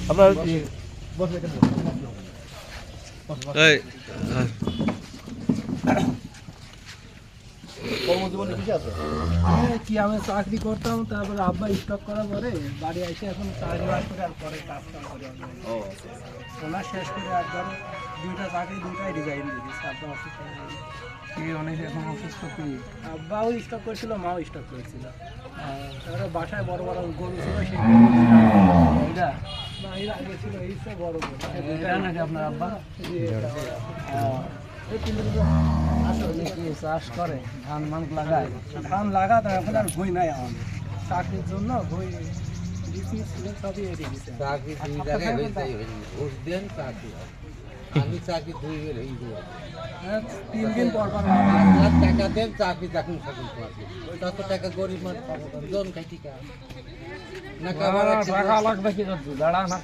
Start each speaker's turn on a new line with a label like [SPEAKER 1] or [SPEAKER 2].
[SPEAKER 1] আপনার কর্মজীবনে কি আছে?
[SPEAKER 2] কি আমি চাকরি করতাম, তারপরে আব্বা স্টক করার পরে বাড়ি এসে এখন চাকরি বাজ করে আর পরে কাজ কাম করে ওনার শেষ করে একবারে দুইটা চাকরি দুইটাই রিজাইন দিয়ে দিচ্ছে। আব্বা অসুস্থ অনেক এখন অসুস্থ কি আব্বাও স্টক করেছিল, মাও স্টক করেছিল। তারপরে বাসায় বড় বড় গরু ছিল, সেই এর আগে ছিল এই সব বড় গরু নাকি আপনার আব্বা চাষ করে, ধান মান লাগায়, ধান লাগা তো এখন আর বই নাই আমাদের চাকরির জন্য বই সবই এড়িয়ে দিচ্ছে।
[SPEAKER 3] আমি চাকরি
[SPEAKER 2] 3 দিন পর পর
[SPEAKER 3] টাকা দেন চাকরি দেখুন তত টাকা গরিব মানুষ পাবো জন খাই টিকা না
[SPEAKER 2] টাকা লাগবে কি দাঁড়া না